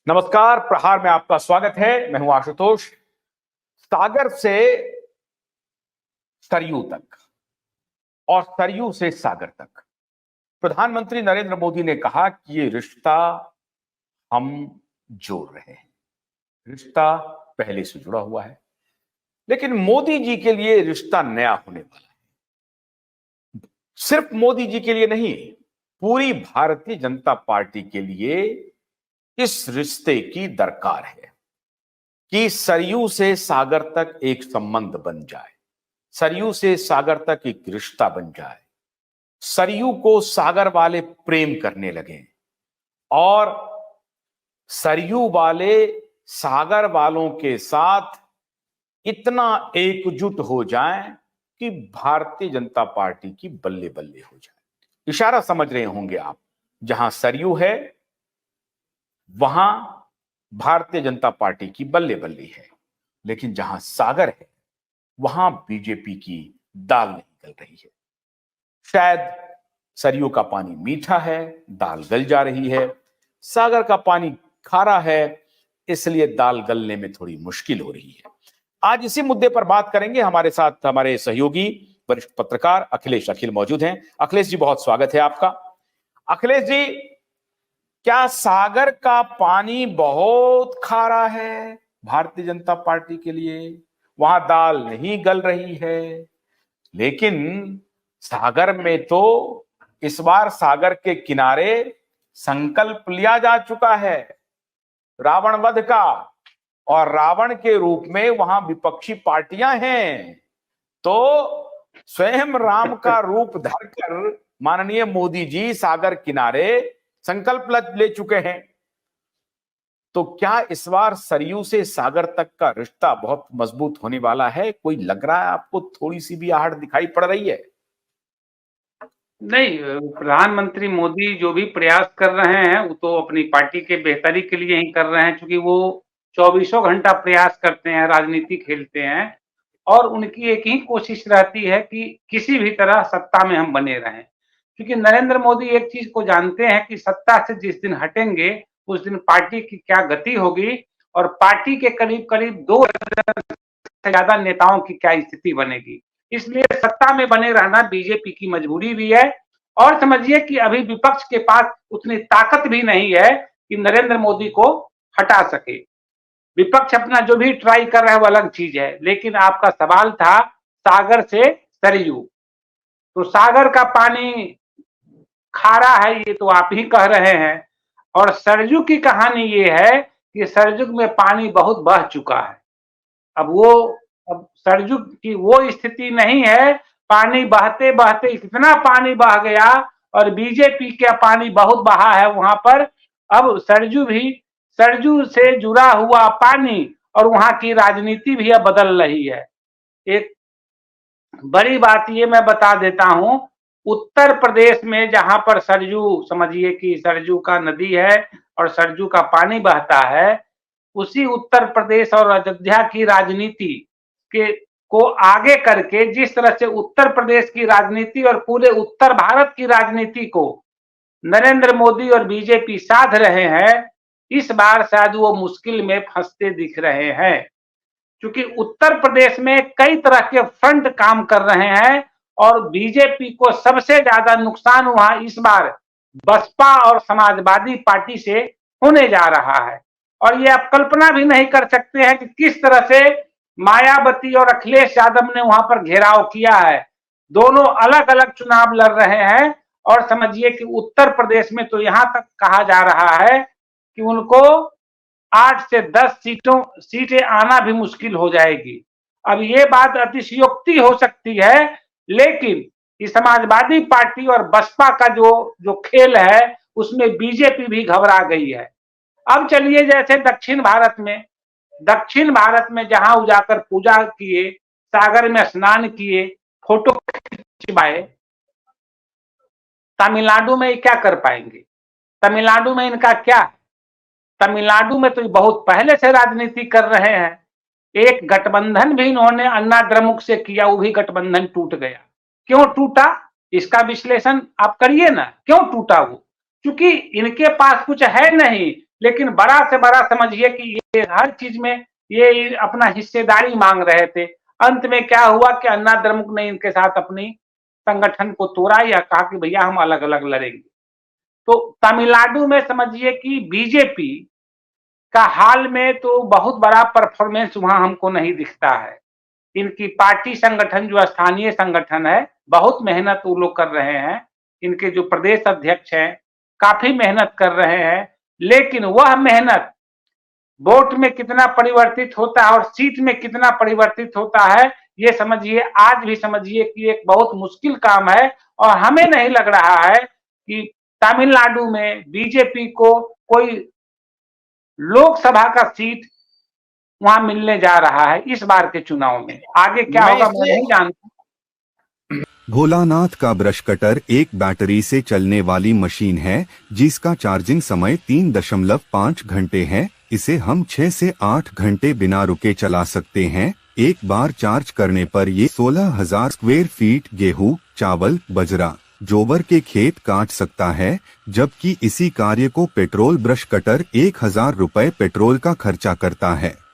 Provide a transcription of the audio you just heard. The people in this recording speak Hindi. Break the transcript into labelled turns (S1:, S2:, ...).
S1: नमस्कार, प्रहार में आपका स्वागत है। मैं हूं आशुतोष। सागर से सरयू तक और सरयू से सागर तक प्रधानमंत्री नरेंद्र मोदी ने कहा कि ये रिश्ता हम जोड़ रहे हैं। रिश्ता पहले से जुड़ा हुआ है, लेकिन मोदी जी के लिए रिश्ता नया होने वाला है। सिर्फ मोदी जी के लिए नहीं, पूरी भारतीय जनता पार्टी के लिए इस रिश्ते की दरकार है कि सरयू से सागर तक एक संबंध बन जाए, सरयू से सागर तक एक रिश्ता बन जाए, सरयू को सागर वाले प्रेम करने लगे और सरयू वाले सागर वालों के साथ इतना एकजुट हो जाएं कि भारतीय जनता पार्टी की बल्ले बल्ले हो जाए। इशारा समझ रहे होंगे आप, जहां सरयू है वहां भारतीय जनता पार्टी की बल्ले बल्ले है, लेकिन जहां सागर है वहां बीजेपी की दाल नहीं गल रही है। शायद सरयू का पानी मीठा है, दाल गल जा रही है। सागर का पानी खारा है, इसलिए दाल गलने में थोड़ी मुश्किल हो रही है। आज इसी मुद्दे पर बात करेंगे। हमारे साथ हमारे सहयोगी वरिष्ठ पत्रकार अखिलेश अखिल मौजूद हैं। अखिलेश जी, बहुत स्वागत है आपका। अखिलेश जी, क्या सागर का पानी बहुत खारा है भारतीय जनता पार्टी के लिए? वहां दाल नहीं गल रही है, लेकिन सागर में तो इस बार सागर के किनारे संकल्प लिया जा चुका है रावण वध का, और रावण के रूप में वहां विपक्षी पार्टियां हैं। तो स्वयं राम का रूप धरकर माननीय मोदी जी सागर किनारे संकल्प ले चुके हैं। तो क्या इस बार सरयू से सागर तक का रिश्ता बहुत मजबूत होने वाला है? कोई लग रहा है आपको, थोड़ी सी भी आहट दिखाई पड़ रही है?
S2: नहीं, प्रधानमंत्री मोदी जो भी प्रयास कर रहे हैं वो तो अपनी पार्टी के बेहतरी के लिए ही कर रहे हैं, क्योंकि वो चौबीसों घंटा प्रयास करते हैं, राजनीति खेलते हैं और उनकी एक ही कोशिश रहती है कि किसी भी तरह सत्ता में हम बने रहें। क्योंकि नरेंद्र मोदी एक चीज को जानते हैं कि सत्ता से जिस दिन हटेंगे उस दिन पार्टी की क्या गति होगी और पार्टी के करीब करीब 2 से ज्यादा नेताओं की क्या स्थिति बनेगी। इसलिए सत्ता में बने रहना बीजेपी की मजबूरी भी है और समझिए कि अभी विपक्ष के पास उतनी ताकत भी नहीं है कि नरेंद्र मोदी को हटा सके। विपक्ष अपना जो भी ट्राई कर रहा है वो अलग चीज है, लेकिन आपका सवाल था सागर से सरयू। तो सागर का पानी खारा है ये तो आप ही कह रहे हैं, और सरयू की कहानी ये है कि सरयू में पानी बहुत बह चुका है। अब सरयू की वो स्थिति नहीं है। पानी बहते बहते इतना पानी बह गया और बीजेपी का पानी बहुत बहा है वहां पर। अब सरयू से जुड़ा हुआ पानी और वहां की राजनीति भी अब बदल रही है। एक बड़ी बात ये मैं बता देता हूं, उत्तर प्रदेश में जहां पर सरयू, समझिए कि सरयू का नदी है और सरयू का पानी बहता है, उसी उत्तर प्रदेश और अयोध्या की राजनीति के को आगे करके जिस तरह से उत्तर प्रदेश की राजनीति और पूरे उत्तर भारत की राजनीति को नरेंद्र मोदी और बीजेपी साध रहे हैं, इस बार शायद वो मुश्किल में फंसते दिख रहे हैं। क्योंकि उत्तर प्रदेश में कई तरह के फ्रंट काम कर रहे हैं और बीजेपी को सबसे ज्यादा नुकसान वहां इस बार बसपा और समाजवादी पार्टी से होने जा रहा है। और ये आप कल्पना भी नहीं कर सकते हैं कि किस तरह से मायावती और अखिलेश यादव ने वहां पर घेराव किया है। दोनों अलग अलग चुनाव लड़ रहे हैं और समझिए कि उत्तर प्रदेश में तो यहां तक कहा जा रहा है कि उनको 8 से 10 सीटें आना भी मुश्किल हो जाएगी। अब ये बात अतिशयोक्ति हो सकती है, लेकिन ये समाजवादी पार्टी और बसपा का जो जो खेल है उसमें बीजेपी भी घबरा गई है। अब चलिए, जैसे दक्षिण भारत में जहां जाकर पूजा किए, सागर में स्नान किए, फोटो खिंचवाए, तमिलनाडु में ये क्या कर पाएंगे? तमिलनाडु में इनका क्या है? तमिलनाडु में तो बहुत पहले से राजनीति कर रहे हैं। एक गठबंधन भी इन्होंने अन्ना द्रमुक से किया, वो भी गठबंधन टूट गया। क्यों टूटा, इसका विश्लेषण आप करिए ना, क्यों टूटा वो? क्योंकि इनके पास कुछ है नहीं। लेकिन बड़ा से बड़ा समझिए कि ये हर चीज में ये अपना हिस्सेदारी मांग रहे थे। अंत में क्या हुआ कि अन्ना द्रमुक ने इनके साथ अपनी संगठन को तोड़ा या कहा कि भैया हम अलग अलग लड़ेंगे। तो तमिलनाडु में समझिए कि बीजेपी का हाल में तो बहुत बड़ा परफॉर्मेंस वहां हमको नहीं दिखता है। इनकी पार्टी संगठन जो स्थानीय संगठन है, बहुत मेहनत वो लोग कर रहे हैं। इनके जो प्रदेश अध्यक्ष हैं, काफी मेहनत कर रहे हैं, लेकिन वह मेहनत वोट में कितना परिवर्तित होता है और सीट में कितना परिवर्तित होता है, ये समझिए आज भी समझिए कि एक बहुत मुश्किल काम है। और हमें नहीं लग रहा है कि तमिलनाडु में बीजेपी को कोई लोकसभा का सीट वहां मिलने जा रहा है इस बार के चुनाव में। आगे क्या होगा मैं नहीं जानता।
S3: भोलानाथ का ब्रश कटर एक बैटरी से चलने वाली मशीन है जिसका चार्जिंग समय 3.5 घंटे है। इसे हम 6 से 8 घंटे बिना रुके चला सकते हैं। एक बार चार्ज करने पर ये 16,000 स्क्वायर फीट गेहूं, चावल, बजरा, जोबर के खेत काट सकता है, जबकि इसी कार्य को पेट्रोल ब्रश कटर 1,000 रुपए पेट्रोल का खर्चा करता है।